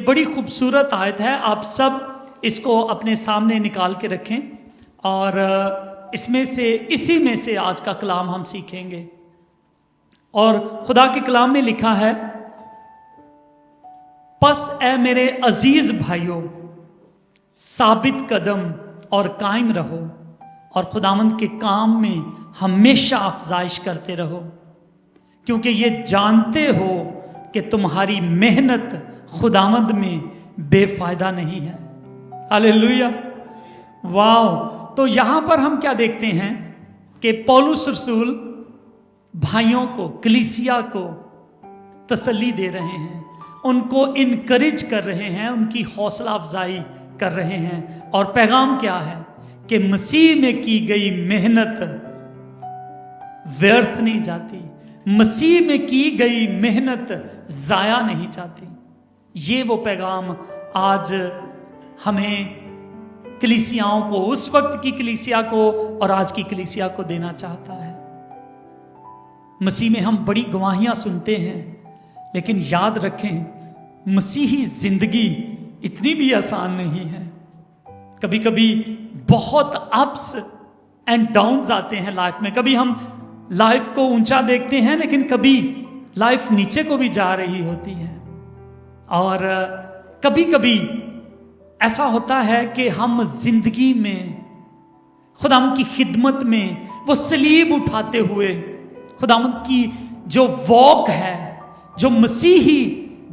बड़ी खूबसूरत आयत है। आप सब इसको अपने सामने निकाल के रखें और इसी में से आज का कलाम हम सीखेंगे। और खुदा के कलाम में लिखा है, पस ए मेरे अजीज भाइयों, साबित कदम और कायम रहो और खुदावंद के काम में हमेशा अफजाइश करते रहो, क्योंकि ये जानते हो कि तुम्हारी मेहनत खुदावंद में बेफायदा नहीं है। हालेलुया, वाह। तो यहां पर हम क्या देखते हैं कि पौलुस रसूल भाइयों को, कलीसिया को तसल्ली दे रहे हैं, उनको इनकरेज कर रहे हैं, उनकी हौसला अफजाई कर रहे हैं। और पैगाम क्या है कि मसीह में की गई मेहनत व्यर्थ नहीं जाती, मसीह में की गई मेहनत जाया नहीं जाती। ये वो पैगाम आज हमें कलीसियाओं को, उस वक्त की कलीसिया को और आज की कलीसिया को देना चाहता है। मसीह में हम बड़ी गवाहियां सुनते हैं, लेकिन याद रखें मसीही जिंदगी इतनी भी आसान नहीं है। कभी कभी बहुत अप्स एंड डाउन्स आते हैं लाइफ में। कभी हम लाइफ को ऊंचा देखते हैं, लेकिन कभी लाइफ नीचे को भी जा रही होती है। और कभी कभी ऐसा होता है कि हम जिंदगी में खुदावंद की खिदमत में वो सलीब उठाते हुए खुदावंद की जो वॉक है, जो मसीही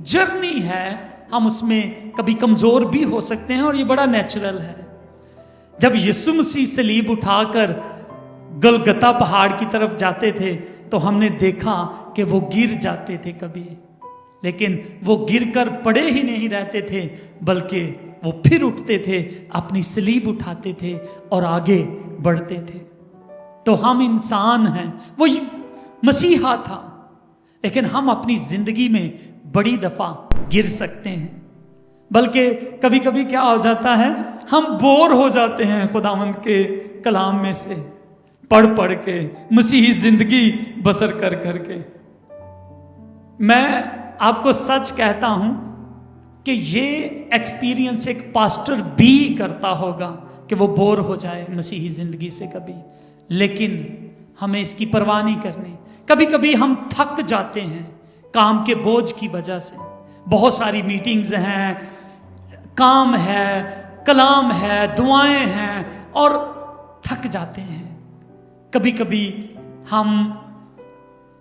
जर्नी है, हम उसमें कभी कमजोर भी हो सकते हैं। और ये बड़ा नेचुरल है। जब यीशु मसीह सलीब उठाकर गलगता पहाड़ की तरफ जाते थे तो हमने देखा कि वो गिर जाते थे कभी, लेकिन वो गिरकर पड़े ही नहीं रहते थे, बल्कि वो फिर उठते थे, अपनी सलीब उठाते थे और आगे बढ़ते थे। तो हम इंसान हैं, वो मसीहा था, लेकिन हम अपनी जिंदगी में बड़ी दफा गिर सकते हैं। बल्कि कभी कभी क्या हो जाता है, हम बोर हो जाते हैं खुदावंद के कलाम में से पढ़ पढ़ के, मसीही जिंदगी बसर कर कर के। मैं आपको सच कहता हूं कि ये एक्सपीरियंस एक पास्टर भी करता होगा कि वो बोर हो जाए मसीही जिंदगी से कभी, लेकिन हमें इसकी परवाह नहीं करनी। कभी कभी हम थक जाते हैं काम के बोझ की वजह से। बहुत सारी मीटिंग्स हैं, काम है, कलाम है, दुआएं हैं, और थक जाते हैं। कभी कभी हम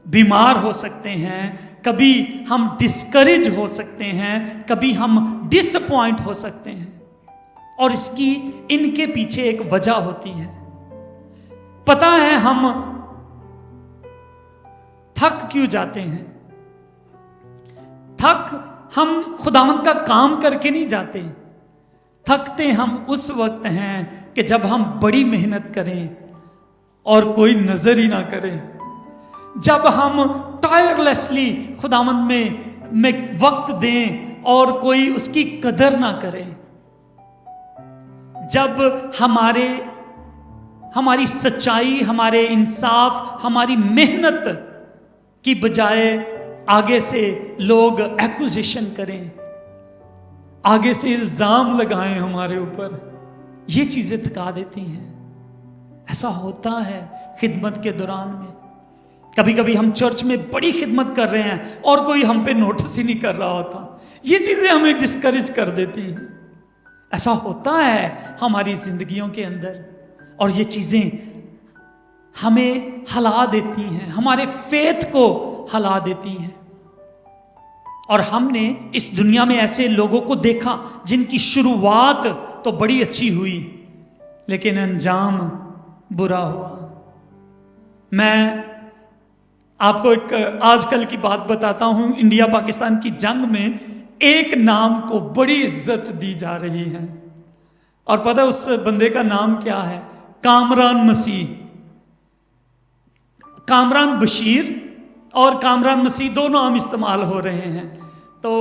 बीमार हो सकते हैं, कभी हम डिस्करेज हो सकते हैं, कभी हम डिसअपॉइंट हो सकते हैं। और इनके पीछे एक वजह होती है। पता है हम थक क्यों जाते हैं? हम खुदावंद का काम करके नहीं जाते। थकते हम उस वक्त हैं कि जब हम बड़ी मेहनत करें और कोई नजर ही ना करे, जब हम टायरलेसली खुदावंद में वक्त दें और कोई उसकी कदर ना करे, जब हमारी सच्चाई, हमारे इंसाफ, हमारी मेहनत की बजाय आगे से लोग एक्यूजेशन करें, आगे से इल्जाम लगाएं हमारे ऊपर, ये चीजें थका देती हैं। ऐसा होता है खिदमत के दौरान में। कभी कभी हम चर्च में बड़ी खिदमत कर रहे हैं और कोई हम पे नोटिस ही नहीं कर रहा होता। ये चीजें हमें डिस्करेज कर देती हैं। ऐसा होता है हमारी जिंदगियों के अंदर, और ये चीजें हमें हिला देती हैं, हमारे फेथ को हिला देती हैं। और हमने इस दुनिया में ऐसे लोगों को देखा जिनकी शुरुआत तो बड़ी अच्छी हुई, लेकिन अंजाम बुरा हुआ। मैं आपको एक आजकल की बात बताता हूं। इंडिया पाकिस्तान की जंग में एक नाम को बड़ी इज्जत दी जा रही है, और पता है उस बंदे का नाम क्या है? कामरान मसीह। कामरान बशीर और कामरान मसीह दो नाम इस्तेमाल हो रहे हैं। तो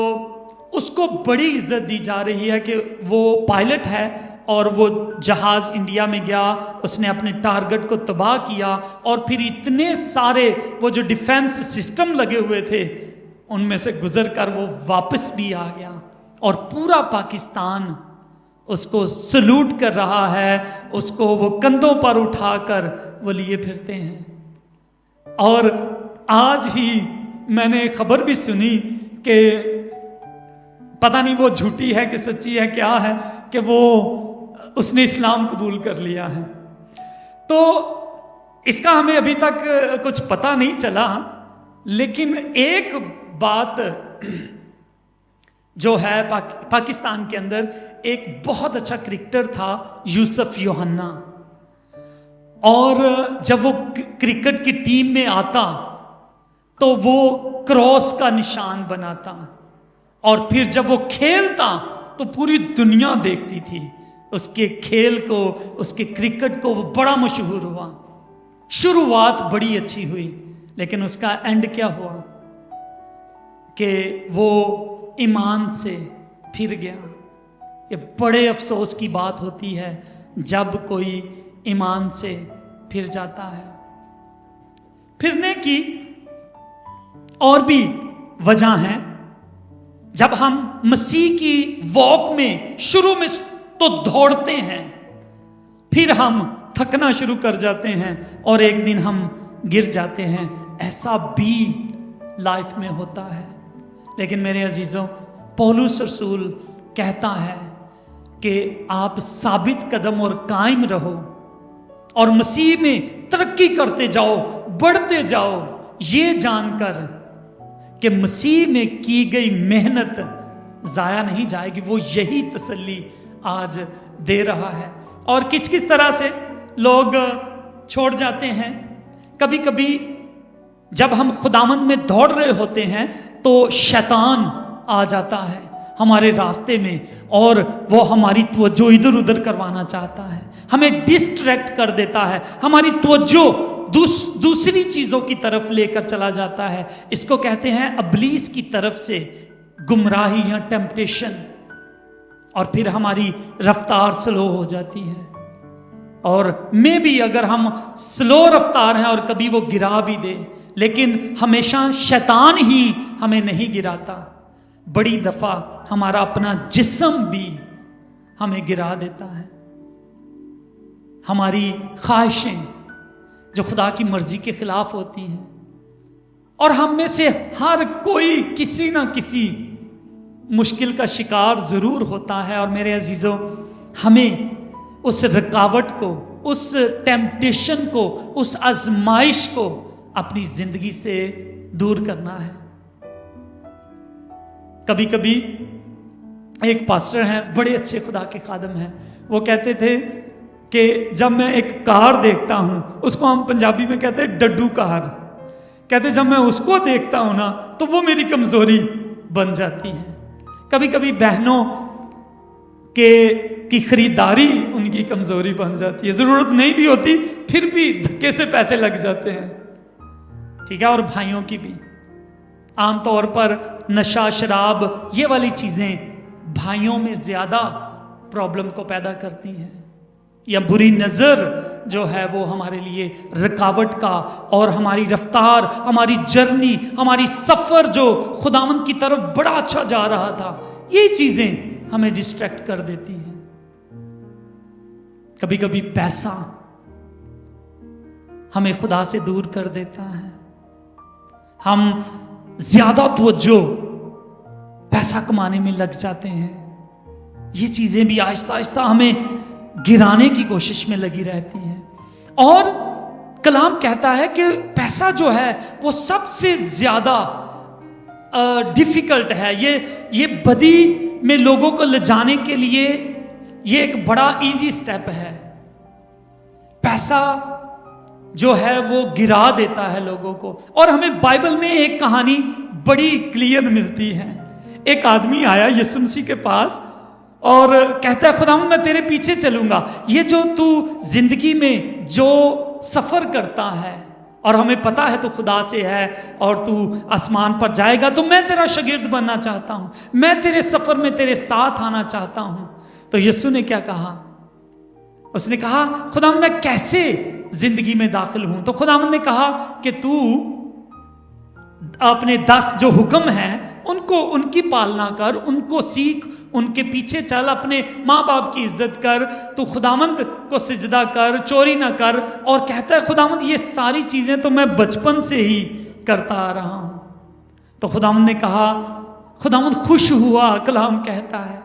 उसको बड़ी इज्जत दी जा रही है कि वो पायलट है और वो जहाज इंडिया में गया, उसने अपने टारगेट को तबाह किया, और फिर इतने सारे वो जो डिफेंस सिस्टम लगे हुए थे उनमें से गुजर कर वो वापस भी आ गया और पूरा पाकिस्तान उसको सल्यूट कर रहा है, उसको वो कंधों पर उठाकर वो लिए फिरते हैं। और आज ही मैंने खबर भी सुनी कि पता नहीं वो झूठी है कि सच्ची है क्या है, कि वो उसने इस्लाम कबूल कर लिया है। तो इसका हमें अभी तक कुछ पता नहीं चला, लेकिन एक बात जो है पाकिस्तान के अंदर एक बहुत अच्छा क्रिकेटर था यूसुफ योहाना, और जब वो क्रिकेट की टीम में आता तो वो क्रॉस का निशान बनाता, और फिर जब वो खेलता तो पूरी दुनिया देखती थी उसके खेल को, उसके क्रिकेट को। वो बड़ा मशहूर हुआ। शुरुआत बड़ी अच्छी हुई, लेकिन उसका एंड क्या हुआ कि वो ईमान से फिर गया। ये बड़े अफसोस की बात होती है जब कोई ईमान से फिर जाता है। फिरने की और भी वजह हैं। जब हम मसीह की वॉक में शुरू में तो दौड़ते हैं, फिर हम थकना शुरू कर जाते हैं और एक दिन हम गिर जाते हैं। ऐसा भी लाइफ में होता है। लेकिन मेरे अजीजों, पौलुस रसूल कहता है कि आप साबित कदम और कायम रहो और मसीह में तरक्की करते जाओ, बढ़ते जाओ, ये जानकर कि मसीह में की गई मेहनत जाया नहीं जाएगी। वो यही तसल्ली आज दे रहा है। और किस किस तरह से लोग छोड़ जाते हैं। कभी कभी जब हम खुदावंद में दौड़ रहे होते हैं तो शैतान आ जाता है हमारे रास्ते में, और वो हमारी तवज्जो इधर उधर करवाना चाहता है, हमें डिस्ट्रैक्ट कर देता है, हमारी तवज्जो दूसरी चीज़ों की तरफ लेकर चला जाता है। इसको कहते हैं अबलीस की तरफ से गुमराही या टेम्पटेशन। और फिर हमारी रफ्तार स्लो हो जाती है, और मे भी अगर हम स्लो रफ्तार हैं और कभी वो गिरा भी दे, लेकिन हमेशा शैतान ही हमें नहीं गिराता। बड़ी दफा हमारा अपना जिस्म भी हमें गिरा देता है। हमारी ख्वाहिशें जो खुदा की मर्जी के खिलाफ होती हैं, और हम में से हर कोई किसी ना किसी मुश्किल का शिकार जरूर होता है। और मेरे अजीजों, हमें उस रुकावट को, उस टेम्पटेशन को, उस आजमाइश को अपनी जिंदगी से दूर करना है। कभी कभी एक पास्टर हैं, बड़े अच्छे खुदा के खादम हैं, वो कहते थे कि जब मैं एक कार देखता हूं, उसको हम पंजाबी में कहते हैं डड्डू कार, कहते जब मैं उसको देखता हूं ना तो वो मेरी कमजोरी बन जाती है। कभी कभी बहनों की खरीदारी उनकी कमजोरी बन जाती है। जरूरत नहीं भी होती, फिर भी धक्के से पैसे लग जाते हैं, ठीक है। और भाइयों की भी आमतौर पर नशा, शराब, ये वाली चीजें भाइयों में ज्यादा प्रॉब्लम को पैदा करती हैं, या बुरी नजर जो है वो हमारे लिए रुकावट का, और हमारी रफ्तार, हमारी जर्नी, हमारी सफर जो खुदावंद की तरफ बड़ा अच्छा जा रहा था, ये चीजें हमें डिस्ट्रैक्ट कर देती हैं। कभी कभी पैसा हमें खुदा से दूर कर देता है। हम ज्यादा तवज्जो पैसा कमाने में लग जाते हैं। ये चीजें भी आहिस्ता आहिस्ता हमें गिराने की कोशिश में लगी रहती हैं। और कलाम कहता है कि पैसा जो है वो सबसे ज्यादा डिफिकल्ट है। ये बदी में लोगों को ले जाने के लिए ये एक बड़ा इजी स्टेप है। पैसा जो है वो गिरा देता है लोगों को। और हमें बाइबल में एक कहानी बड़ी क्लियर मिलती है। एक आदमी आया यीशु मसीह के पास और कहता है, खुदा मैं तेरे पीछे चलूंगा। ये जो तू जिंदगी में जो सफर करता है, और हमें पता है तो खुदा से है और तू आसमान पर जाएगा, तो मैं तेरा शागिर्द बनना चाहता हूं, मैं तेरे सफर में तेरे साथ आना चाहता हूं। तो यीशु ने क्या कहा? उसने कहा, खुदा मैं कैसे जिंदगी में दाखिल हूं? तो खुदावंद ने कहा कि तू अपने 10 जो हुक्म हैं उनको, उनकी पालना कर, उनको सीख, उनके पीछे चल, अपने माँ बाप की इज्जत कर, तू खुदावंद को सिजदा कर, चोरी ना कर। और कहता है खुदावंद ये सारी चीज़ें तो मैं बचपन से ही करता आ रहा हूँ। तो खुदावंद ने कहा, खुदावंद खुश हुआ, कलाम कहता है।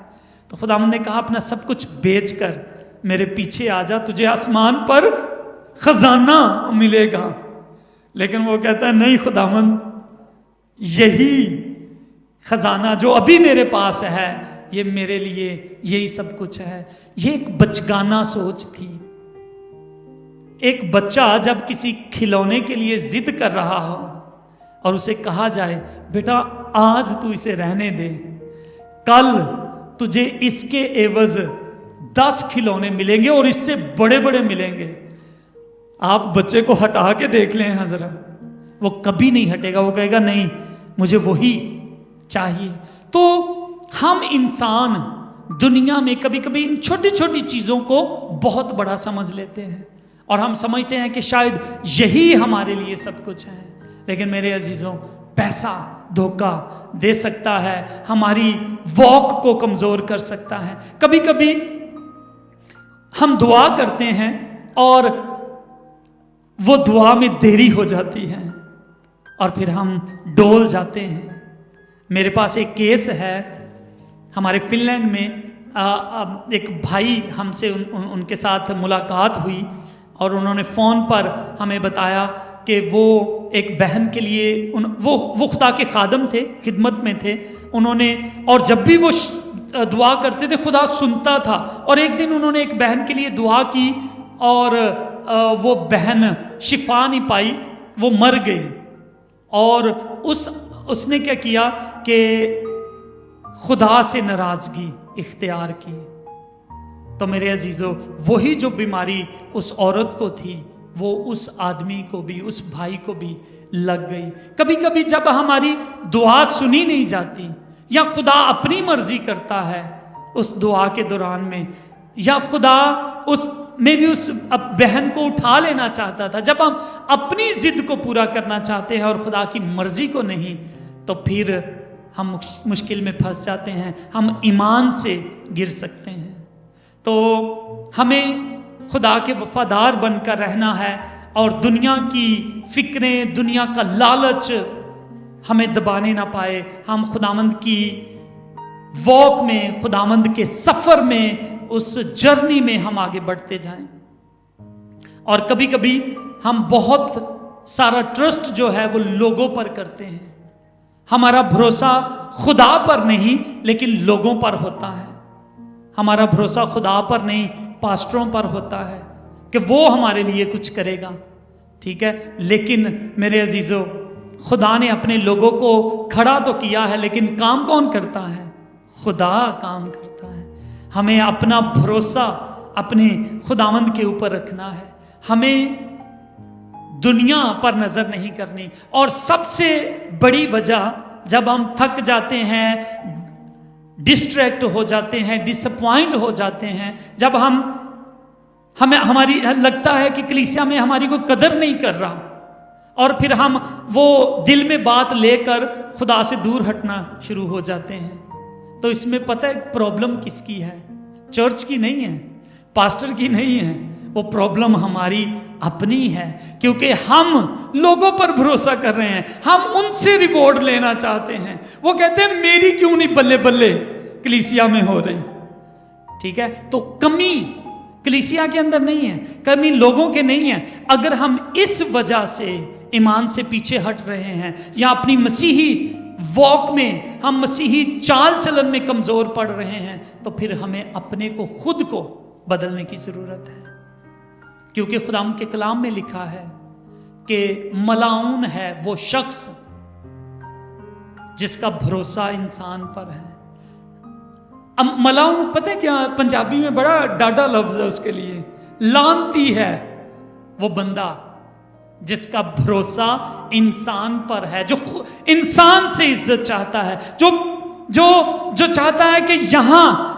तो खुदावंद ने कहा अपना सब कुछ बेच कर मेरे पीछे आ जा, तुझे आसमान पर खजाना मिलेगा। लेकिन वो कहता है नहीं खुदावंद, यही खजाना जो अभी मेरे पास है ये मेरे लिए यही सब कुछ है। ये एक बचगाना सोच थी। एक बच्चा जब किसी खिलौने के लिए जिद कर रहा हो और उसे कहा जाए बेटा आज तू इसे रहने दे, कल तुझे इसके एवज 10 खिलौने मिलेंगे और इससे बड़े बड़े मिलेंगे। आप बच्चे को हटा के देख लें हाँ जरा, वो कभी नहीं हटेगा, वो कहेगा नहीं मुझे वही चाहिए। तो हम इंसान दुनिया में कभी कभी इन छोटी छोटी चीज़ों को बहुत बड़ा समझ लेते हैं और हम समझते हैं कि शायद यही हमारे लिए सब कुछ है। लेकिन मेरे अजीजों, पैसा धोखा दे सकता है, हमारी वॉक को कमज़ोर कर सकता है। कभी कभी हम दुआ करते हैं और वो दुआ में देरी हो जाती है और फिर हम डोल जाते हैं। मेरे पास एक केस है, हमारे फिनलैंड में एक भाई हमसे उनके साथ मुलाकात हुई और उन्होंने फ़ोन पर हमें बताया कि वो एक बहन के लिए वो खुदा के खादम थे, खिदमत में थे उन्होंने, और जब भी वो दुआ करते थे खुदा सुनता था। और एक दिन उन्होंने एक बहन के लिए दुआ की और वो बहन शिफा नहीं पाई, वो मर गई। और उसने क्या किया कि खुदा से नाराज़गी इख्तियार की। तो मेरे अजीज़ों, वही जो बीमारी उस औरत को थी वो उस आदमी को भी, उस भाई को भी लग गई। कभी कभी जब हमारी दुआ सुनी नहीं जाती या खुदा अपनी मर्जी करता है उस दुआ के दौरान में, या खुदा उस में भी उस बहन को उठा लेना चाहता था, जब हम अपनी जिद को पूरा करना चाहते हैं और खुदा की मर्जी को नहीं, तो फिर हम मुश्किल में फंस जाते हैं, हम ईमान से गिर सकते हैं। तो हमें खुदा के वफादार बनकर रहना है और दुनिया की फिक्रें, दुनिया का लालच हमें दबाने ना पाए। हम खुदावंद की वॉक में, खुदावंद के सफ़र में, उस जर्नी में हम आगे बढ़ते जाएं। और कभी कभी हम बहुत सारा ट्रस्ट जो है वो लोगों पर करते हैं। हमारा भरोसा खुदा पर नहीं लेकिन लोगों पर होता है। हमारा भरोसा खुदा पर नहीं पास्टरों पर होता है कि वो हमारे लिए कुछ करेगा, ठीक है। लेकिन मेरे अजीजों, खुदा ने अपने लोगों को खड़ा तो किया है लेकिन काम कौन करता है? खुदा काम करता है। हमें अपना भरोसा अपने खुदावंद के ऊपर रखना है, हमें दुनिया पर नजर नहीं करनी। और सबसे बड़ी वजह, जब हम थक जाते हैं, डिस्ट्रैक्ट हो जाते हैं, डिसअपॉइंट हो जाते हैं, जब हमें हमारी लगता है कि कलीसिया में हमारी कोई कदर नहीं कर रहा, और फिर हम वो दिल में बात लेकर खुदा से दूर हटना शुरू हो जाते हैं, तो इसमें पता है प्रॉब्लम किसकी है? चर्च की नहीं है, पास्टर की नहीं है, वो प्रॉब्लम हमारी अपनी है। क्योंकि हम लोगों पर भरोसा कर रहे हैं, हम उनसे रिवॉर्ड लेना चाहते हैं। वो कहते हैं मेरी क्यों नहीं बल्ले बल्ले कलीसिया में हो रही, ठीक है। तो कमी कलीसिया के अंदर नहीं है, कमी लोगों के नहीं है। अगर हम इस वजह से ईमान से पीछे हट रहे हैं या अपनी मसीही वॉक में हम मसीही चाल चलन में कमजोर पड़ रहे हैं, तो फिर हमें अपने को खुद को बदलने की जरूरत है। क्योंकि खुदा के कलाम में लिखा है कि मलाउन है वो शख्स जिसका भरोसा इंसान पर है। अब मलाउन पता है क्या, पंजाबी में बड़ा डाडा लफ्ज है उसके लिए, लानती है वो बंदा जिसका भरोसा इंसान पर है, जो इंसान से इज्जत चाहता है, जो जो जो चाहता है कि यहाँ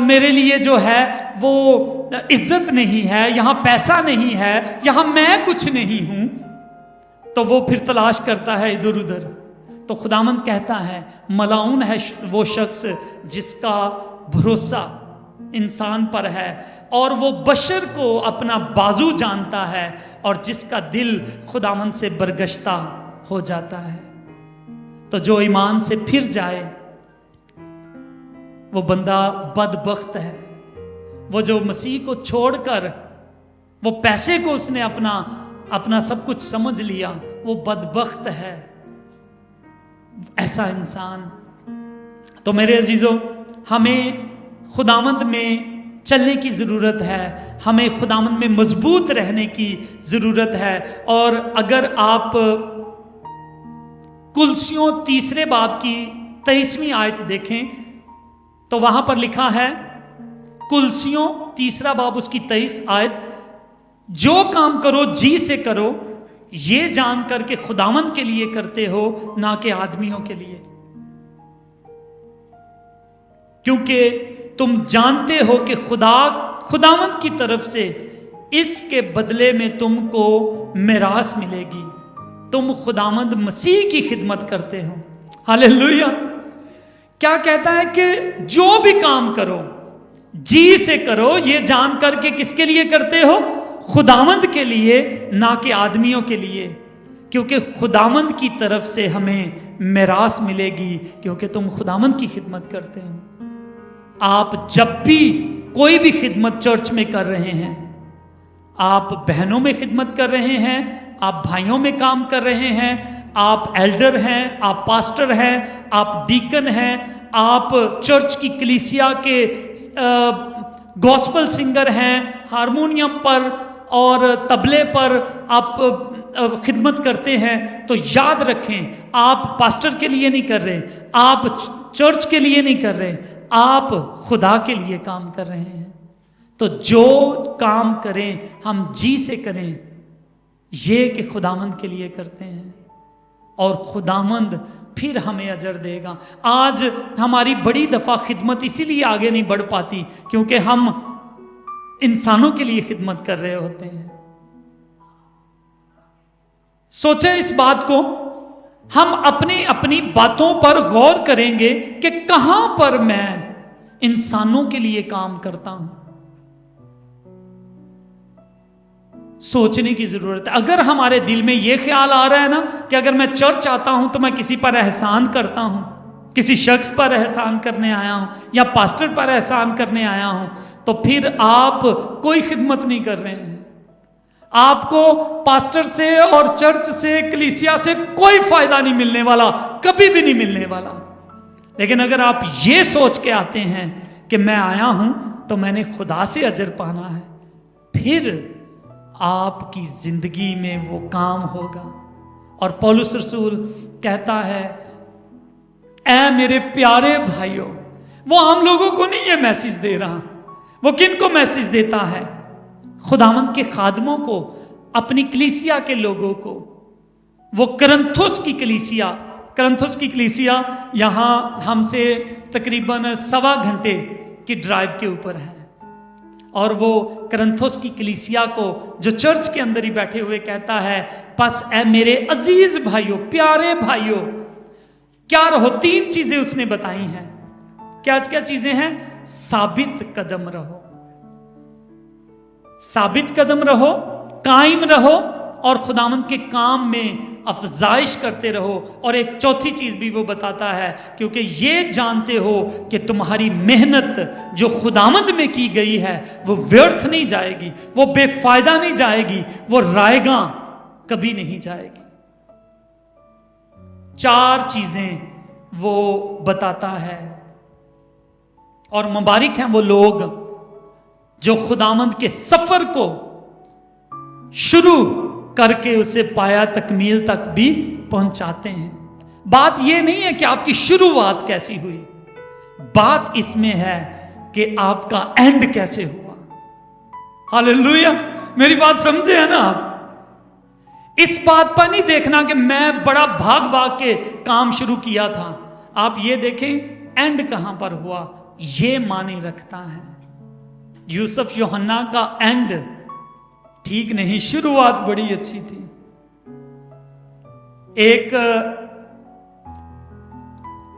मेरे लिए जो है वो इज्जत नहीं है, यहाँ पैसा नहीं है, यहाँ मैं कुछ नहीं हूं, तो वो फिर तलाश करता है इधर उधर तो खुदावंद कहता है मलाउन है वो शख्स जिसका भरोसा इंसान पर है और वो बशर को अपना बाजू जानता है और जिसका दिल खुदावंद से बरगश्ता हो जाता है। तो जो ईमान से फिर जाए वो बंदा बदबख्त है। वो जो मसीह को छोड़कर वो पैसे को उसने अपना सब कुछ समझ लिया, वो बदबख्त है ऐसा इंसान। तो मेरे अजीजों, हमें खुदावंद में चलने की ज़रूरत है, हमें खुदावंद में मजबूत रहने की ज़रूरत है। और अगर आप कुलसियों 3 बाब की 23वीं आयत देखें तो वहां पर लिखा है, कुलसियों 3 बाब उसकी 23 आयत, जो काम करो जी से करो, ये जान करके खुदावंद के लिए करते हो, ना कि आदमियों के लिए, क्योंकि तुम जानते हो कि खुदावंद की तरफ से इसके बदले में तुमको मिरास मिलेगी। तुम खुदावंद मसीह की खिदमत करते हो। हालेलुया। क्या कहता है कि जो भी काम करो जी से करो, ये जान करके किसके लिए करते हो? खुदावंद के लिए, ना कि आदमियों के लिए, क्योंकि खुदावंद की तरफ से हमें मिरास मिलेगी, क्योंकि तुम खुदावंद की खिदमत करते हो। आप जब भी कोई भी खिदमत चर्च में कर रहे हैं, आप बहनों में खिदमत कर रहे हैं, आप भाइयों में काम कर रहे हैं, आप एल्डर हैं, आप पास्टर हैं, आप डीकन हैं, आप चर्च की कलीसिया के गॉस्पल सिंगर हैं, हारमोनियम पर और तबले पर आप खिदमत करते हैं, तो याद रखें, आप पास्टर के लिए नहीं कर रहे, आप चर्च के लिए नहीं कर रहे, आप खुदा के लिए काम कर रहे हैं। तो जो काम करें हम जी से करें, ये कि खुदावंद के लिए करते हैं और खुदावंद फिर हमें अजर देगा। आज हमारी बड़ी दफा खिदमत इसीलिए आगे नहीं बढ़ पाती क्योंकि हम इंसानों के लिए खिदमत कर रहे होते हैं। सोचे इस बात को, हम अपनी अपनी बातों पर गौर करेंगे कि कहां पर मैं इंसानों के लिए काम करता हूं। सोचने की जरूरत है। अगर हमारे दिल में यह ख्याल आ रहा है ना कि अगर मैं चर्च आता हूं तो मैं किसी पर एहसान करता हूं, किसी शख्स पर एहसान करने आया हूं या पास्टर पर एहसान करने आया हूं, तो फिर आप कोई खिदमत नहीं कर रहे हैं। आपको पास्टर से और चर्च से, कलीसिया से कोई फायदा नहीं मिलने वाला, कभी भी नहीं मिलने वाला। लेकिन अगर आप ये सोच के आते हैं कि मैं आया हूं तो मैंने खुदा से अजर पाना है, फिर आपकी जिंदगी में वो काम होगा। और पौलुस रसूल कहता है, ऐ मेरे प्यारे भाइयों, वो आम लोगों को नहीं ये मैसेज दे रहा, वो किन को मैसेज देता है? खुदावंद के खादमों को, अपनी कलीसिया के लोगों को। वो करंथोस की कलीसिया यहां हमसे तकरीबन 1.25 घंटे की ड्राइव के ऊपर है। और वो करंथोस की कलीसिया को जो चर्च के अंदर ही बैठे हुए कहता है, बस ऐ मेरे अजीज भाइयों, प्यारे भाइयों, क्या रहो? 3 चीजें उसने बताई हैं। क्या क्या चीजें हैं? साबित कदम रहो, साबित कदम रहो, कायम रहो और खुदावंद के काम में अफजाइश करते रहो। और एक चौथी चीज भी वो बताता है, क्योंकि ये जानते हो कि तुम्हारी मेहनत जो खुदावंद में की गई है वो व्यर्थ नहीं जाएगी, वो बेफायदा नहीं जाएगी, वो रायगा कभी नहीं जाएगी। 4 चीजें वो बताता है। और मुबारक हैं वो लोग जो खुदावंद के सफर को शुरू करके उसे पाया तकमील तक भी पहुंचाते हैं। बात यह नहीं है कि आपकी शुरुआत कैसी हुई, बात इसमें है कि आपका एंड कैसे हुआ। हालेलुया, मेरी बात समझे है ना आप? इस बात पर नहीं देखना कि मैं बड़ा भाग भाग के काम शुरू किया था। आप ये देखें एंड कहां पर हुआ, ये माने रखता है। यूसुफ यूहन्ना का एंड ठीक नहीं, शुरुआत बड़ी अच्छी थी। एक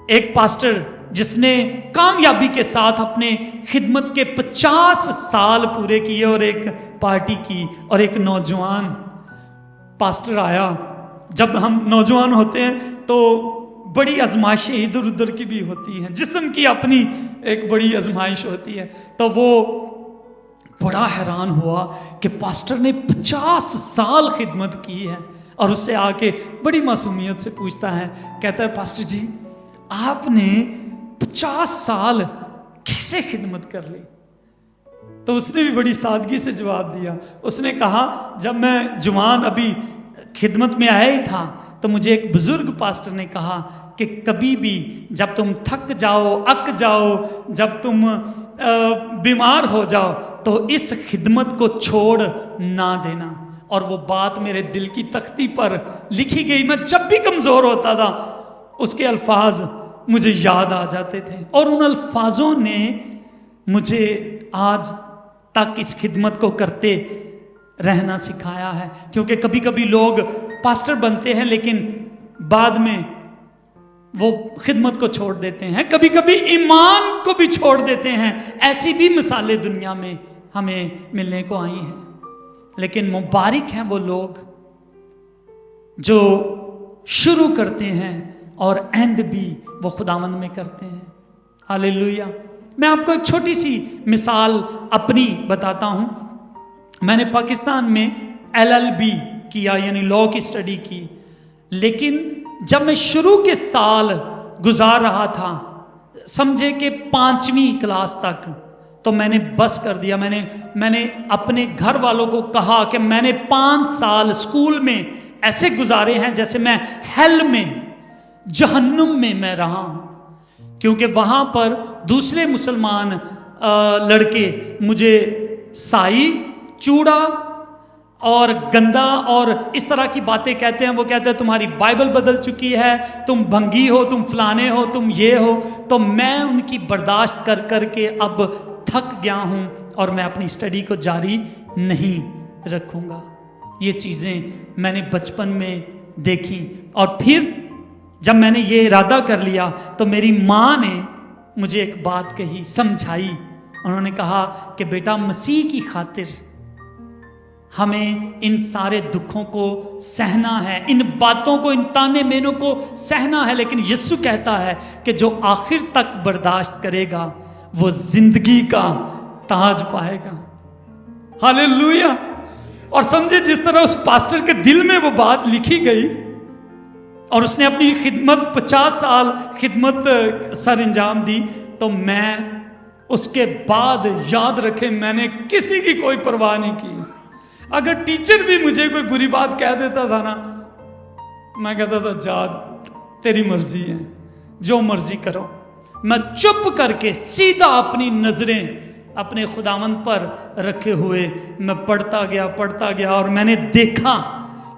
एक पास्टर जिसने कामयाबी के साथ अपने खिदमत के 50 साल पूरे किए और एक पार्टी की, और एक नौजवान पास्टर आया। जब हम नौजवान होते हैं तो बड़ी आजमाइशें इधर उधर की भी होती हैं, जिस्म की अपनी एक बड़ी आजमाइश होती है। तो वो बड़ा हैरान हुआ कि पास्टर ने 50 साल खिदमत की है, और उससे आके बड़ी मासूमियत से पूछता है, कहता है पास्टर जी आपने 50 साल कैसे खिदमत कर ली? तो उसने भी बड़ी सादगी से जवाब दिया। उसने कहा जब मैं जवान अभी खिदमत में आया ही था तो मुझे एक बुजुर्ग पास्टर ने कहा कि कभी भी जब तुम थक जाओ, अक जाओ, जब तुम बीमार हो जाओ तो इस खिदमत को छोड़ ना देना। और वो बात मेरे दिल की तख्ती पर लिखी गई। मैं जब भी कमज़ोर होता था उसके अल्फाज मुझे याद आ जाते थे, और उन अल्फाजों ने मुझे आज तक इस खिदमत को करते रहना सिखाया है। क्योंकि कभी कभी लोग पास्टर बनते हैं लेकिन बाद में वो खिदमत को छोड़ देते हैं, कभी कभी ईमान को भी छोड़ देते हैं। ऐसी भी मिसालें दुनिया में हमें मिलने को आई हैं। लेकिन मुबारक हैं वो लोग जो शुरू करते हैं और एंड भी वो खुदावंद में करते हैं। हालेलुया। मैं आपको एक छोटी सी मिसाल अपनी बताता हूं। मैंने पाकिस्तान में LLB किया, यानी लॉ की स्टडी की। लेकिन जब मैं शुरू के साल गुजार रहा था, समझे कि 5वीं क्लास तक, तो मैंने बस कर दिया। मैंने अपने घर वालों को कहा कि मैंने 5 साल स्कूल में ऐसे गुजारे हैं जैसे मैं हेल में, जहन्नुम में मैं रहा हूं। क्योंकि वहां पर दूसरे मुसलमान लड़के मुझे साई, चूड़ा और गंदा और इस तरह की बातें कहते हैं। वो कहते हैं तुम्हारी बाइबल बदल चुकी है, तुम भंगी हो, तुम फलाने हो, तुम ये हो। तो मैं उनकी बर्दाश्त कर कर के अब थक गया हूं और मैं अपनी स्टडी को जारी नहीं रखूंगा। ये चीज़ें मैंने बचपन में देखी। और फिर जब मैंने ये इरादा कर लिया तो मेरी माँ ने मुझे एक बात कही, समझाई। उन्होंने कहा कि बेटा मसीह की खातिर हमें इन सारे दुखों को सहना है, इन बातों को, इन ताने मेनों को सहना है। लेकिन यीशु कहता है कि जो आखिर तक बर्दाश्त करेगा वो जिंदगी का ताज पाएगा। हालेलुया। और समझे जिस तरह उस पास्टर के दिल में वो बात लिखी गई और उसने अपनी खिदमत 50 साल खिदमत सर अंजाम दी, तो मैं उसके बाद याद रखे मैंने किसी की कोई परवाह नहीं की। अगर टीचर भी मुझे कोई बुरी बात कह देता था ना, मैं कहता था जा तेरी मर्जी है, जो मर्जी करो। मैं चुप करके सीधा अपनी नजरें अपने खुदावंद पर रखे हुए मैं पढ़ता गया और मैंने देखा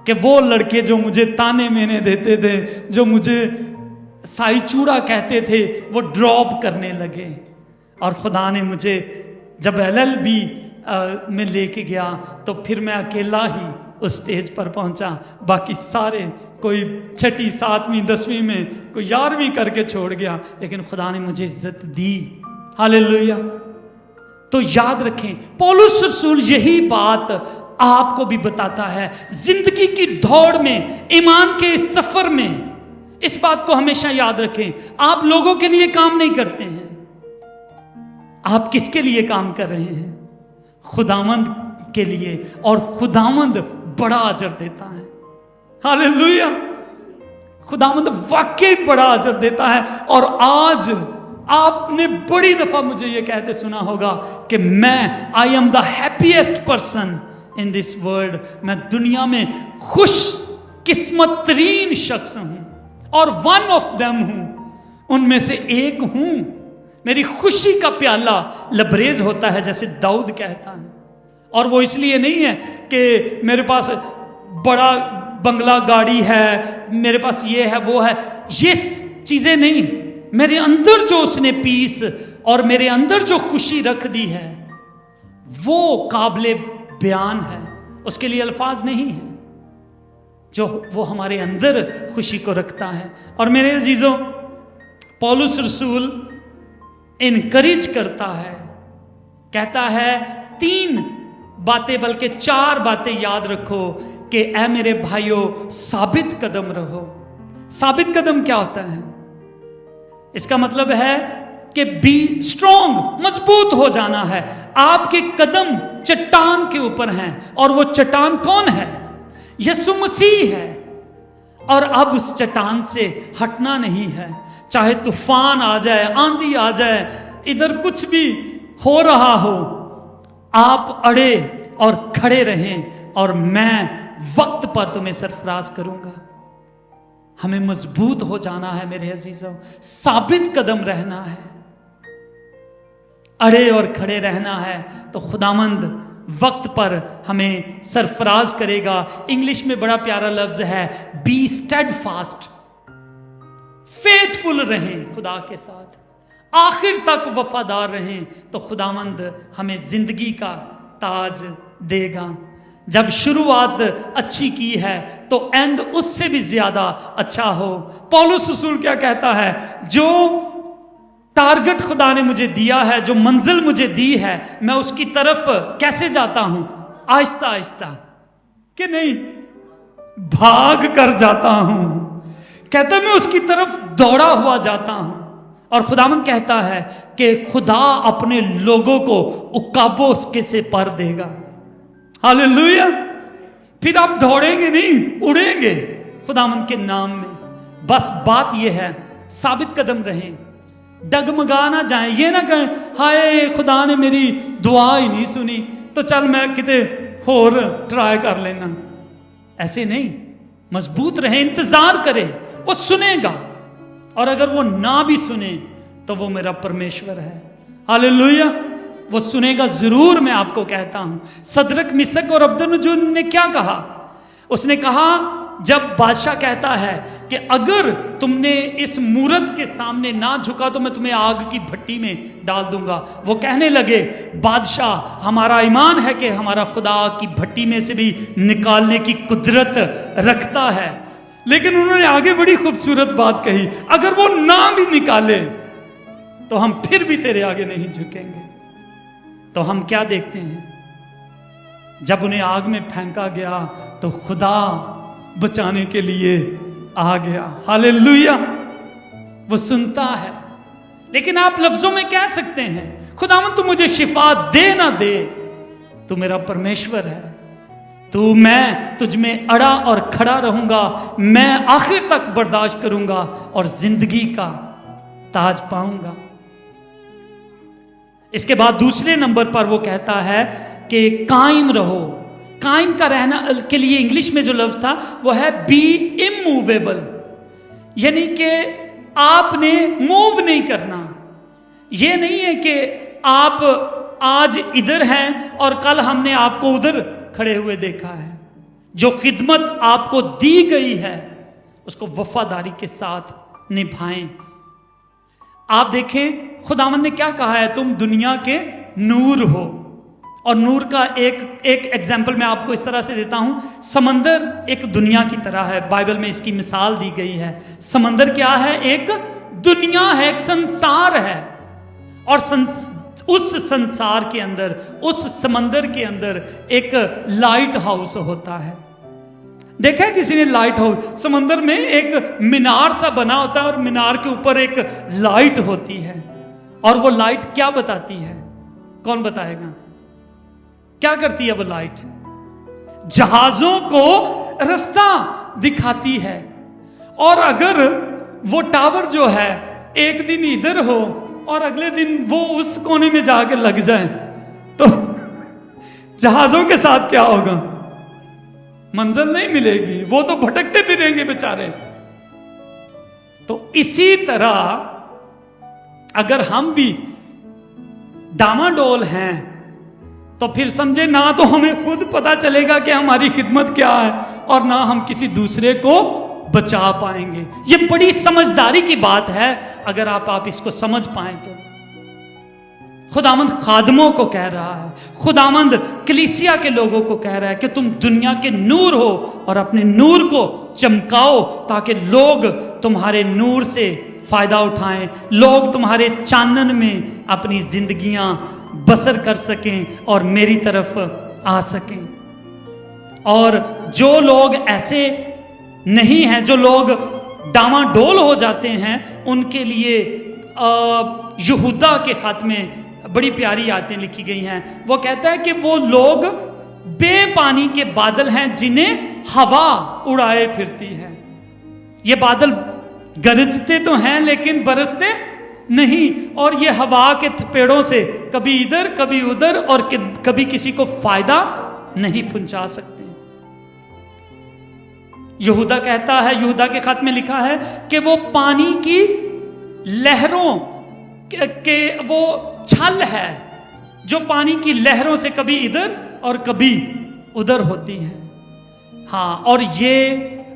कि वो लड़के जो मुझे ताने मेने देते थे, जो मुझे साई चूड़ा कहते थे, वो ड्रॉप करने लगे। और खुदा ने मुझे जब LLB में लेके गया तो फिर मैं अकेला ही उस स्टेज पर पहुंचा। बाकी सारे कोई 6वीं 7वीं 10वीं में, कोई 11वीं करके छोड़ गया, लेकिन खुदा ने मुझे इज्जत दी। हालेलुया। तो याद रखें, पौलुस रसूल यही बात आपको भी बताता है। जिंदगी की दौड़ में, ईमान के सफर में इस बात को हमेशा याद रखें। आप लोगों के लिए काम नहीं करते हैं, आप किसके लिए काम कर रहे हैं? खुदावंद के लिए। और खुदावंद बड़ा अजर देता है। हालेलुया। खुदावंद वाकई बड़ा अजर देता है। और आज आपने बड़ी दफा मुझे यह कहते सुना होगा कि मैं I am the happiest person in this world. मैं दुनिया में खुश किस्मत तरीन शख्स हूं और वन ऑफ देम हूं, उनमें से एक हूं। मेरी खुशी का प्याला लबरेज होता है, जैसे दाऊद कहता है। और वो इसलिए नहीं है कि मेरे पास बड़ा बंगला गाड़ी है, मेरे पास ये है वो है, ये चीजें नहीं। मेरे अंदर जो उसने पीस और मेरे अंदर जो खुशी रख दी है वो काबिले बयान है, उसके लिए अल्फाज नहीं है, जो वो हमारे अंदर खुशी को रखता है। और मेरे अजीजों, पौलुस रसूल इनकरेज करता है, कहता है 3 बातें बल्कि 4 बातें याद रखो कि ऐ मेरे भाइयों साबित कदम रहो। साबित कदम क्या होता है? इसका मतलब है कि बी स्ट्रॉन्ग, मजबूत हो जाना है। आपके कदम चट्टान के ऊपर हैं और वो चट्टान कौन है? यीशु मसीह है। और अब उस चट्टान से हटना नहीं है, चाहे तूफान आ जाए, आंधी आ जाए, इधर कुछ भी हो रहा हो, आप अड़े और खड़े रहें और मैं वक्त पर तुम्हें सरफराज करूंगा। हमें मजबूत हो जाना है मेरे अजीजों, साबित कदम रहना है, अड़े और खड़े रहना है, तो खुदावंद वक्त पर हमें सरफराज करेगा। इंग्लिश में बड़ा प्यारा लफ्ज है बी स्टेडफास्ट, फेथफुल रहें खुदा के साथ, आखिर तक वफादार रहें, तो खुदावंद हमें जिंदगी का ताज देगा। जब शुरुआत अच्छी की है तो एंड उससे भी ज्यादा अच्छा हो। पौलुस रसूल क्या कहता है? जो टारगेट खुदा ने मुझे दिया है, जो मंजिल मुझे दी है, मैं उसकी तरफ कैसे जाता हूं? आहिस्ता आहिस्ता, कि नहीं, भाग कर जाता हूं। कहता मैं उसकी तरफ दौड़ा हुआ जाता हूं। और खुदावंद कहता है कि खुदा अपने लोगों को उकाबों के से पर देगा। हालेलुया। फिर आप दौड़ेंगे नहीं, उड़ेंगे खुदावंद के नाम में। बस बात यह है, साबित कदम रहें, डगमगा ना जाएं। ये ना कहें हाय खुदा ने मेरी दुआ ही नहीं सुनी तो चल मैं किते होर ट्राई कर लेना। ऐसे नहीं, मजबूत रहें, इंतजार करें, वो सुनेगा। और अगर वो ना भी सुने तो वो मेरा परमेश्वर है। हालेलुया। वो सुनेगा जरूर, मैं आपको कहता हूं। सदरक, मिशक और अबदनगो ने क्या कहा? उसने कहा, जब बादशाह कहता है कि अगर तुमने इस मूरत के सामने ना झुका तो मैं तुम्हें आग की भट्टी में डाल दूंगा, वो कहने लगे बादशाह हमारा ईमान है कि हमारा खुदा आग की भट्टी में से भी निकालने की कुदरत रखता है। लेकिन उन्होंने आगे बड़ी खूबसूरत बात कही, अगर वो ना भी निकाले तो हम फिर भी तेरे आगे नहीं झुकेंगे। तो हम क्या देखते हैं? जब उन्हें आग में फेंका गया तो खुदा बचाने के लिए आ गया। हालेलुया। वो सुनता है। लेकिन आप लफ्जों में कह सकते हैं, खुदावंद तू मुझे शिफा दे ना दे, तू मेरा परमेश्वर है, तू, मैं तुझ में अड़ा और खड़ा रहूंगा, मैं आखिर तक बर्दाश्त करूंगा और जिंदगी का ताज पाऊंगा। इसके बाद दूसरे नंबर पर वो कहता है कि कायम रहो। कायम का रहना के लिए इंग्लिश में जो लफ्ज था वो है बी इमूवेबल, यानी कि आपने मूव नहीं करना। ये नहीं है कि आप आज इधर हैं और कल हमने आपको उधर खड़े हुए देखा है। जो खिदमत आपको दी गई है उसको वफादारी के साथ निभाएं। आप देखें खुदावंद ने क्या कहा है, तुम दुनिया के नूर हो। और नूर का एक एग्जाम्पल मैं आपको इस तरह से देता हूं, समंदर एक दुनिया की तरह है। बाइबल में इसकी मिसाल दी गई है। समंदर क्या है? एक दुनिया है, एक संसार है। और उस संसार के अंदर, उस समंदर के अंदर एक लाइट हाउस होता है। देखा है किसी ने लाइट हाउस? समंदर में एक मीनार सा बना होता है और मीनार के ऊपर एक लाइट होती है। और वो लाइट क्या बताती है? कौन बताएगा? क्या करती है वो लाइट? जहाजों को रास्ता दिखाती है। और अगर वो टावर जो है एक दिन इधर हो और अगले दिन वो उस कोने में जाके लग जाए तो जहाजों के साथ क्या होगा? मंजिल नहीं मिलेगी, वो तो भटकते फिरेंगे बेचारे। तो इसी तरह अगर हम भी डामाडोल हैं तो फिर समझे ना तो हमें खुद पता चलेगा कि हमारी खिदमत क्या है और ना हम किसी दूसरे को बचा पाएंगे। ये बड़ी समझदारी की बात है अगर आप इसको समझ पाए तो। खुदावंद खादमों को कह रहा है, खुदावंद कलीसिया के लोगों को कह रहा है कि तुम दुनिया के नूर हो और अपने नूर को चमकाओ ताकि लोग तुम्हारे नूर से फायदा उठाएं, लोग तुम्हारे चानन में अपनी जिंदगियां बसर कर सकें और मेरी तरफ आ सकें। और जो लोग ऐसे नहीं हैं, जो लोग डामाडोल हो जाते हैं, उनके लिए यहूदा के खत में बड़ी प्यारी आयतें लिखी गई हैं। वो कहता है कि वो लोग बेपानी के बादल हैं जिन्हें हवा उड़ाए फिरती है। ये बादल गरजते तो हैं लेकिन बरसते नहीं, और ये हवा के थपेड़ों से कभी इधर कभी उधर और कभी किसी को फायदा नहीं पहुंचा सकते। यहूदा कहता है, यहूदा के खत में लिखा है कि वो पानी की लहरों के वो छल है जो पानी की लहरों से कभी इधर और कभी उधर होती है। हाँ, और ये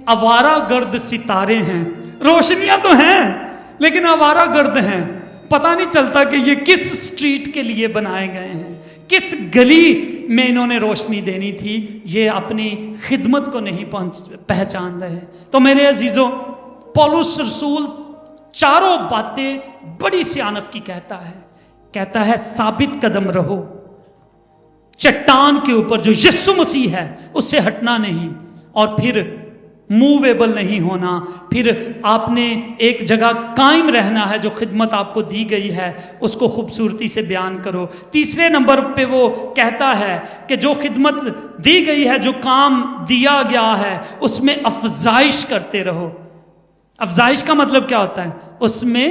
आवारा गर्द सितारे हैं, रोशनियां तो हैं लेकिन आवारा गर्द हैं। पता नहीं चलता कि ये किस स्ट्रीट के लिए बनाए गए हैं, किस गली में इन्होंने रोशनी देनी थी, ये अपनी खिदमत को नहीं पहचान रहे। तो मेरे अजीजों, पौलुस रसूल चारों बातें बड़ी सियानफ की कहता है साबित कदम रहो, चट्टान के ऊपर जो यीशु मसीह है उससे हटना नहीं, और फिर मूवेबल नहीं होना, फिर आपने एक जगह कायम रहना है। जो खिदमत आपको दी गई है उसको खूबसूरती से बयान करो। तीसरे नंबर पे वो कहता है कि जो खिदमत दी गई है, जो काम दिया गया है, उसमें अफजाइश करते रहो। अफजाइश का मतलब क्या होता है? उसमें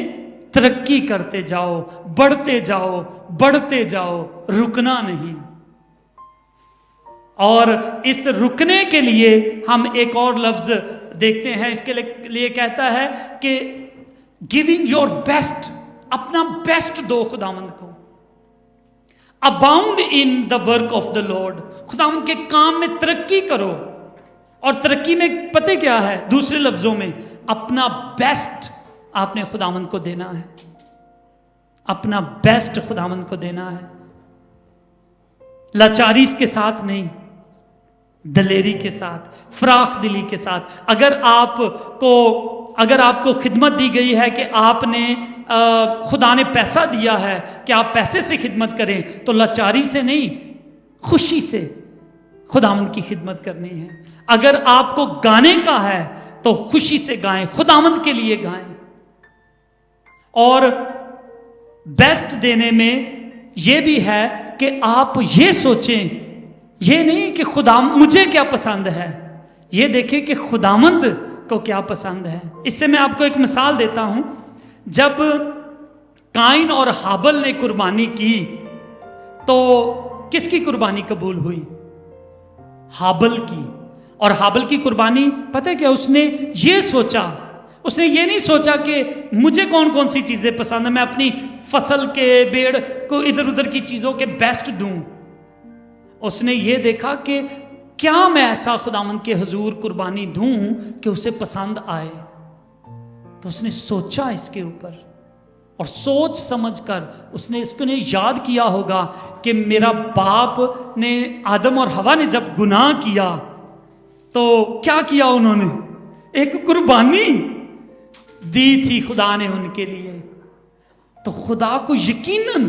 तरक्की करते जाओ, बढ़ते जाओ, रुकना नहीं। और इस रुकने के लिए हम एक और लफ्ज देखते हैं, इसके लिए कहता है कि गिविंग योर बेस्ट, अपना बेस्ट दो खुदावंद को। Abound in the work of the Lord, खुदावंद के काम में तरक्की करो। और तरक्की में पता क्या है? दूसरे लफ्जों में अपना बेस्ट आपने खुदावंद को देना है, अपना बेस्ट खुदावंद को देना है। लाचारी के साथ नहीं, दलेरी के साथ, फराख दिली के साथ। अगर आपको खिदमत दी गई है कि आपने खुदा ने पैसा दिया है कि आप पैसे से खिदमत करें, तो लाचारी से नहीं, खुशी से खुदावंद की खिदमत करनी है। अगर आपको गाने का है तो खुशी से गाएं, खुदावंद के लिए गाएं। और बेस्ट देने में यह भी है कि आप ये सोचें, ये नहीं कि खुदा मुझे क्या पसंद है, ये देखें कि खुदावंद को क्या पसंद है। इससे मैं आपको एक मिसाल देता हूं। जब काइन और हाबल ने कुर्बानी की तो किसकी कुर्बानी कबूल हुई? हाबल की। और हाबल की कुर्बानी पता है क्या? उसने ये सोचा, उसने ये नहीं सोचा कि मुझे कौन कौन सी चीजें पसंद है, मैं अपनी फसल के पेड़ को इधर उधर की चीजों के बेस्ट दूं। उसने ये देखा कि क्या मैं ऐसा खुदावंद के हुजूर कुर्बानी दूं कि उसे पसंद आए। तो उसने सोचा इसके ऊपर, और सोच समझकर उसने इसको ने याद किया होगा कि मेरा बाप ने, आदम और हवा ने जब गुनाह किया तो क्या किया उन्होंने? एक कुर्बानी दी थी खुदा ने उनके लिए। तो खुदा को यकीनन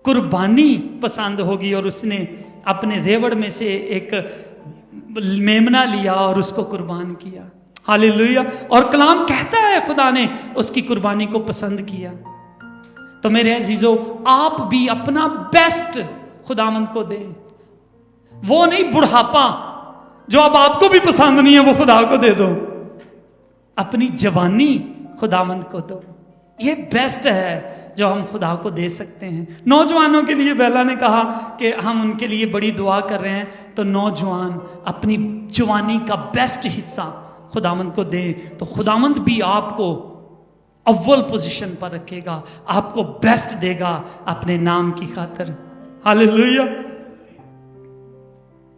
कुर्बानी पसंद होगी, और उसने अपने रेवड़ में से एक मेमना लिया और उसको कुर्बान किया। हालेलुया। और कलाम कहता है खुदा ने उसकी कुर्बानी को पसंद किया। तो मेरे अजीजों, आप भी अपना बेस्ट खुदावंद को दें। वो नहीं बुढ़ापा जो अब आपको भी पसंद नहीं है वो खुदा को दे दो, अपनी जवानी खुदावंद को दो। ये बेस्ट है जो हम खुदा को दे सकते हैं। नौजवानों के लिए बेला ने कहा कि हम उनके लिए बड़ी दुआ कर रहे हैं। तो नौजवान अपनी जवानी का बेस्ट हिस्सा खुदावंद को दें, तो खुदावंद भी आपको अव्वल पोजीशन पर रखेगा, आपको बेस्ट देगा अपने नाम की खातिर। हालेलुया।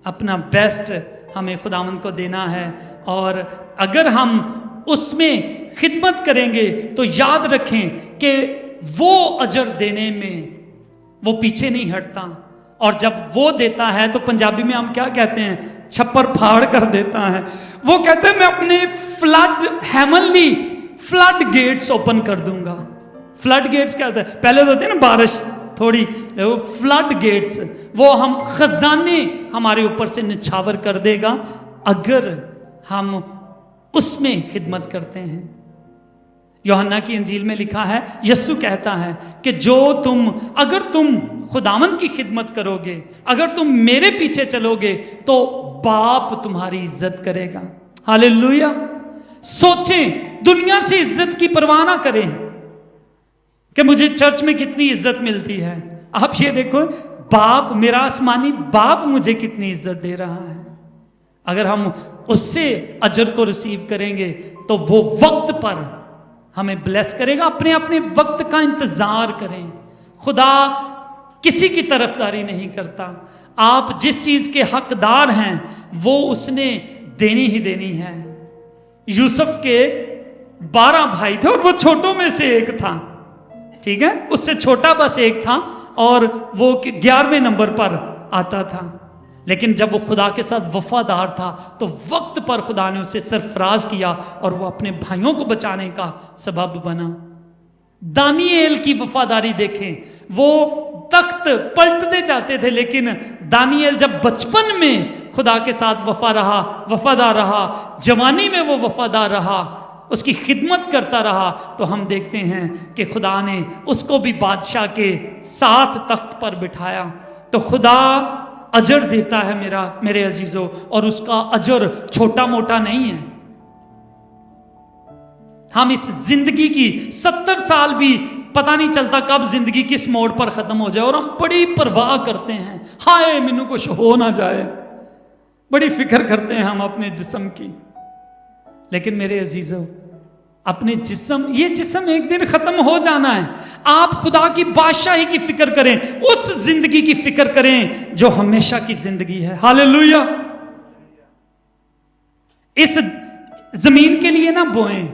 अपना बेस्ट हमें खुदावंद को देना है, और अगर हम उसमें खिदमत करेंगे तो याद रखें कि वो अजर देने में वो पीछे नहीं हटता। और जब वो देता है तो पंजाबी में हम क्या कहते हैं? छप्पर फाड़ कर देता है। वो कहते हैं मैं अपने फ्लड हेमनली फ्लड गेट्स ओपन कर दूंगा। फ्लड गेट्स क्या होता है? पहले तो होते हैं ना बारिश थोड़ी, वो फ्लड गेट्स, वो हम खजाने हमारे ऊपर से निछावर कर देगा अगर हम उसमें खिदमत करते हैं। यूहन्ना की इंजील में लिखा है, यीशु कहता है कि अगर तुम खुदावंद की खिदमत करोगे, अगर तुम मेरे पीछे चलोगे तो बाप तुम्हारी इज्जत करेगा। हालेलुया। सोचें, दुनिया से इज्जत की परवाह ना करें कि मुझे चर्च में कितनी इज्जत मिलती है। आप ये देखो, बाप, मेरा आसमानी बाप मुझे कितनी इज्जत दे रहा है। अगर हम उससे अजर को रिसीव करेंगे तो वो वक्त पर हमें ब्लेस करेगा। अपने अपने वक्त का इंतजार करें। खुदा किसी की तरफदारी नहीं करता। आप जिस चीज के हकदार हैं वो उसने देनी ही देनी है। यूसुफ के 12 भाई थे और वो छोटों में से एक था, ठीक है, उससे छोटा बस एक था और वो 11वें नंबर पर आता था। लेकिन जब वो खुदा के साथ वफादार था तो वक्त पर खुदा ने उसे सरफराज किया और वो अपने भाइयों को बचाने का सबब बना। दानिएल की वफादारी देखें, वो तख्त पलटते जाते थे, लेकिन दानिएल जब बचपन में खुदा के साथ वफादार रहा, जवानी में वो वफादार रहा, उसकी खिदमत करता रहा, तो हम देखते हैं कि खुदा ने उसको भी बादशाह के साथ तख्त पर बिठाया। तो खुदा अजर देता है मेरे अजीजों, और उसका अजर छोटा मोटा नहीं है। हम इस जिंदगी की 70 साल भी पता नहीं चलता कब जिंदगी किस मोड़ पर खत्म हो जाए, और हम बड़ी परवाह करते हैं, हाय मैनू कुछ हो ना जाए, बड़ी फिक्र करते हैं हम अपने जिस्म की। लेकिन मेरे अजीजों, अपने ये जिस्म एक दिन खत्म हो जाना है। आप खुदा की बादशाही की फिक्र करें, उस जिंदगी की फिक्र करें जो हमेशा की जिंदगी है। हालेलुया। इस जमीन के लिए ना बोएं,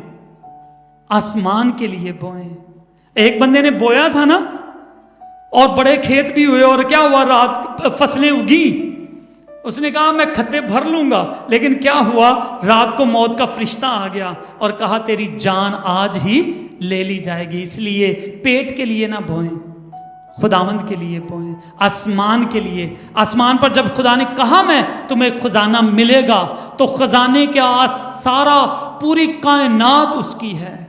आसमान के लिए बोएं। एक बंदे ने बोया था ना, और बड़े खेत भी हुए, और क्या हुआ, रात फसलें उगी। उसने कहा मैं खत्ते भर लूंगा, लेकिन क्या हुआ, रात को मौत का फरिश्ता आ गया और कहा तेरी जान आज ही ले ली जाएगी। इसलिए पेट के लिए ना बोएं, खुदावंद के लिए बोएं, आसमान के लिए। आसमान पर जब खुदा ने कहा मैं तुम्हें खजाना मिलेगा, तो खजाने का सारा पूरी कायनात उसकी है।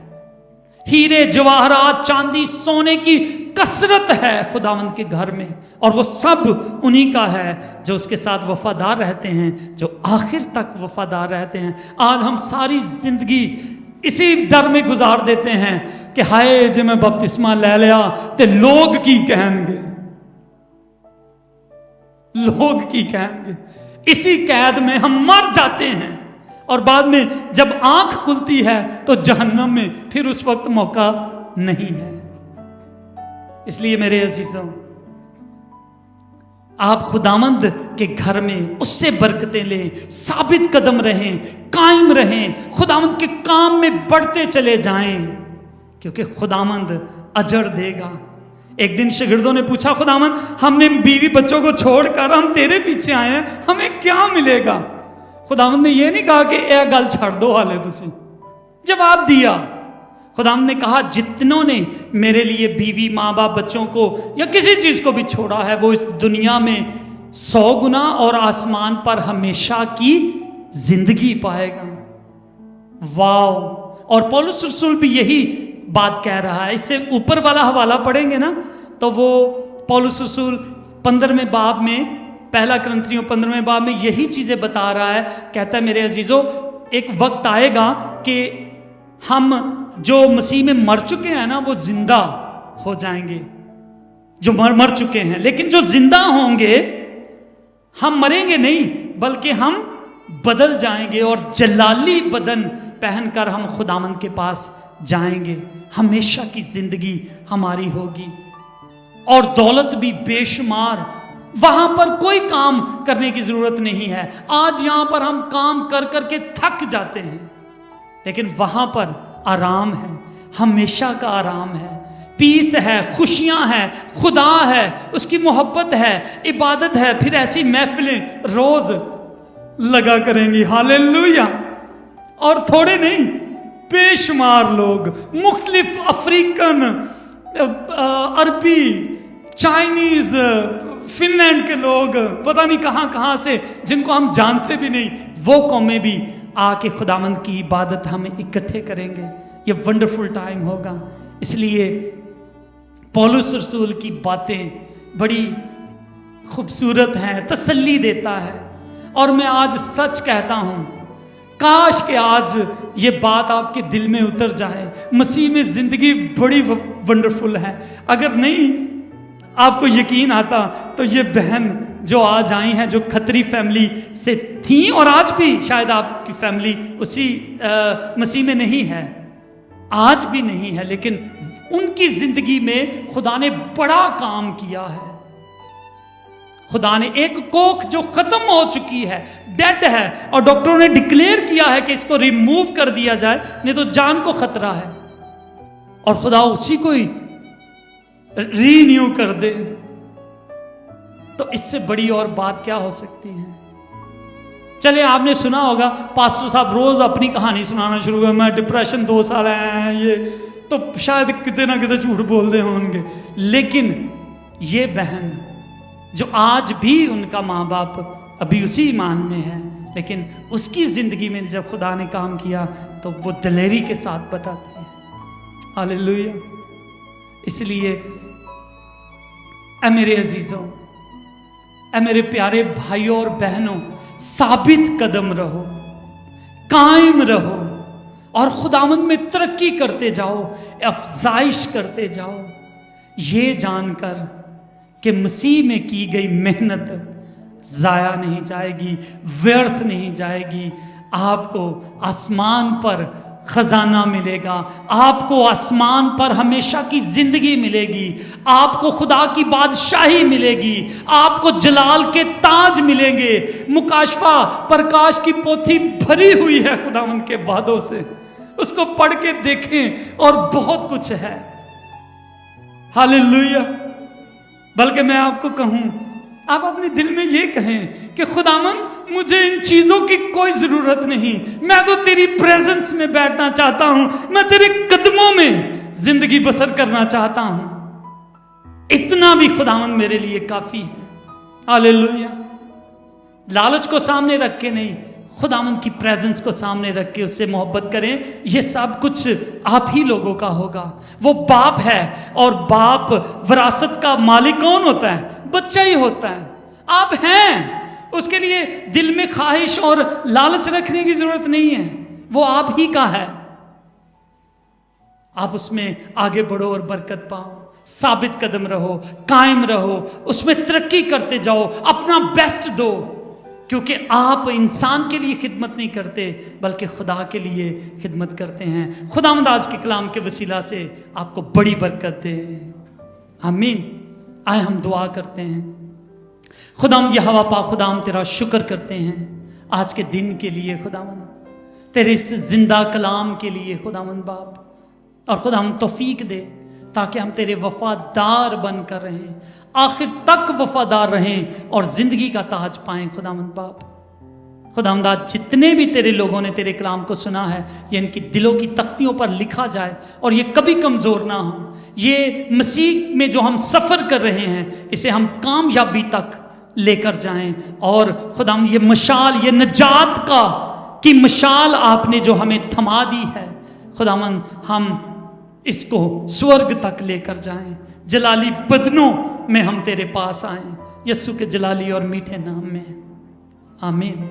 हीरे जवाहरात चांदी सोने की कसरत है खुदावंद के घर में, और वो सब उन्हीं का है जो उसके साथ वफादार रहते हैं, जो आखिर तक वफादार रहते हैं। आज हम सारी जिंदगी इसी डर में गुजार देते हैं कि हाय जे मैं बपतिस्मा ले लिया ते लोग की कहेंगे, लोग की कहेंगे। इसी कैद में हम मर जाते हैं, और बाद में जब आंख खुलती है तो जहन्नम में फिर उस वक्त मौका नहीं है। इसलिए मेरे अजीजों, आप खुदावंद के घर में उससे बरकतें लें, साबित कदम रहें, कायम रहें, खुदावंद के काम में बढ़ते चले जाएं, क्योंकि खुदावंद अजर देगा। एक दिन शागिर्दों ने पूछा, खुदावंद हमने बीवी बच्चों को छोड़कर हम तेरे पीछे आए हैं, हमें क्या मिलेगा? खुदावंद ने यह नहीं कहा कि यह गल छाड़ दो, हाले तुसी जवाब दिया। खुदावंद ने कहा जितनों ने मेरे लिए बीवी माँ बाप बच्चों को या किसी चीज को भी छोड़ा है, वो इस दुनिया में 100 गुना और आसमान पर हमेशा की जिंदगी पाएगा। वाव। और पौलुस रसूल भी यही बात कह रहा है। इससे ऊपर वाला हवाला पढ़ेंगे ना, तो वो पौलुस रसूल 15वें बाब में, 1 कुरिन्थियों 15वें बाब में यही चीजें बता रहा है। कहता है मेरे अजीजों, एक वक्त आएगा कि हम जो मसीह में मर चुके हैं ना, वो जिंदा हो जाएंगे, जो मर चुके हैं। लेकिन जो जिंदा होंगे, हम मरेंगे नहीं, बल्कि हम बदल जाएंगे और जलाली बदन पहनकर हम खुदावंद के पास जाएंगे। हमेशा की जिंदगी हमारी होगी, और दौलत भी बेशुमार। वहां पर कोई काम करने की जरूरत नहीं है। आज यहां पर हम काम कर करके थक जाते हैं, लेकिन वहां पर आराम है, हमेशा का आराम है, पीस है, खुशियां हैं, खुदा है, उसकी मोहब्बत है, इबादत है। फिर ऐसी महफिलें रोज लगा करेंगी। हालेलुया। और थोड़े नहीं, बेशुमार लोग, मुख्तलिफ अफ्रीकन, अरबी, चाइनीज, फिनलैंड के लोग, पता नहीं कहाँ कहाँ से, जिनको हम जानते भी नहीं, वो कौमें भी आके खुदावंद की इबादत हमें इकट्ठे करेंगे। ये वंडरफुल टाइम होगा। इसलिए पौलुस रसूल की बातें बड़ी खूबसूरत हैं, तसल्ली देता है। और मैं आज सच कहता हूं, काश कि आज ये बात आपके दिल में उतर जाए। मसीह में जिंदगी बड़ी वंडरफुल है। अगर नहीं आपको यकीन आता तो ये बहन जो आज आई हैं, जो खत्री फैमिली से थी और आज भी शायद आपकी फैमिली उसी मसीह में नहीं है, आज भी नहीं है, लेकिन उनकी जिंदगी में खुदा ने बड़ा काम किया है। खुदा ने एक कोख जो खत्म हो चुकी है, डेड है, और डॉक्टरों ने डिक्लेयर किया है कि इसको रिमूव कर दिया जाए, नहीं तो जान को खतरा है, और खुदा उसी को ही रीन्यू कर दे, तो इससे बड़ी और बात क्या हो सकती है। चले, आपने सुना होगा पास्टर साहब रोज अपनी कहानी सुनाना शुरू हुआ, मैं डिप्रेशन 2 साल है, ये तो शायद कितने ना कितने झूठ बोल दे होंगे, लेकिन ये बहन जो आज भी उनका माँ बाप अभी उसी ईमान में है, लेकिन उसकी जिंदगी में जब खुदा ने काम किया तो वो दिलेरी के साथ बताती है। हालेलुया। इसलिए ऐ मेरे अजीजों, ऐ मेरे प्यारे भाइयों और बहनों, साबित कदम रहो, कायम रहो और खुदावंद में तरक्की करते जाओ, अफजाइश करते जाओ, ये जानकर कि मसीह में की गई मेहनत जाया नहीं जाएगी, व्यर्थ नहीं जाएगी। आपको आसमान पर खजाना मिलेगा, आपको आसमान पर हमेशा की जिंदगी मिलेगी, आपको खुदा की बादशाही मिलेगी, आपको जलाल के ताज मिलेंगे। मुकाशफा प्रकाश की पोथी भरी हुई है खुदावंद के वादों से, उसको पढ़ के देखें और बहुत कुछ है। हालेलुया। बल्कि मैं आपको कहूं, आप अपने दिल में ये कहें कि खुदावंद मुझे इन चीजों की कोई जरूरत नहीं, मैं तो तेरी प्रेजेंस में बैठना चाहता हूं, मैं तेरे कदमों में जिंदगी बसर करना चाहता हूं। इतना भी खुदावंद मेरे लिए काफी है। हालेलुया। लालच को सामने रख के नहीं, खुदावंद की प्रेजेंस को सामने रख के उससे मोहब्बत करें। ये सब कुछ आप ही लोगों का होगा। वो बाप है, और बाप विरासत का मालिक कौन होता है? बच्चा ही होता है। आप हैं, उसके लिए दिल में ख्वाहिश और लालच रखने की जरूरत नहीं है, वो आप ही का है। आप उसमें आगे बढ़ो और बरकत पाओ, साबित कदम रहो, कायम रहो, उसमें तरक्की करते जाओ, अपना बेस्ट दो, क्योंकि आप इंसान के लिए खिदमत नहीं करते बल्कि खुदा के लिए खिदमत करते हैं। खुदावंद आज के कलाम के वसीला से आपको बड़ी बरकत दे। आमीन। आए हम दुआ करते हैं। खुदावंद यहोवा पाक, खुदावंद तेरा शुक्र करते हैं आज के दिन के लिए, खुदावंद तेरे इस जिंदा कलाम के लिए खुदावंद बाप, और खुदावंद तौफीक दे ताकि हम तेरे वफादार बनकर रहें, आखिर तक वफादार रहें और जिंदगी का ताज पाएं। खुदावंद बाप, खुदावंद आज जितने भी तेरे लोगों ने तेरे कलाम को सुना है, ये इनकी दिलों की तख्तियों पर लिखा जाए और ये कभी कमज़ोर ना हो। ये मसीह में जो हम सफ़र कर रहे हैं, इसे हम कामयाबी तक लेकर जाएं, और खुदावंद ये मशाल, ये नजात की मशाल आपने जो हमें थमा दी है, खुदावंद हम इसको स्वर्ग तक लेकर जाएं, जलाली बदनों में हम तेरे पास आएं, यस्सु के जलाली और मीठे नाम में। आमीन।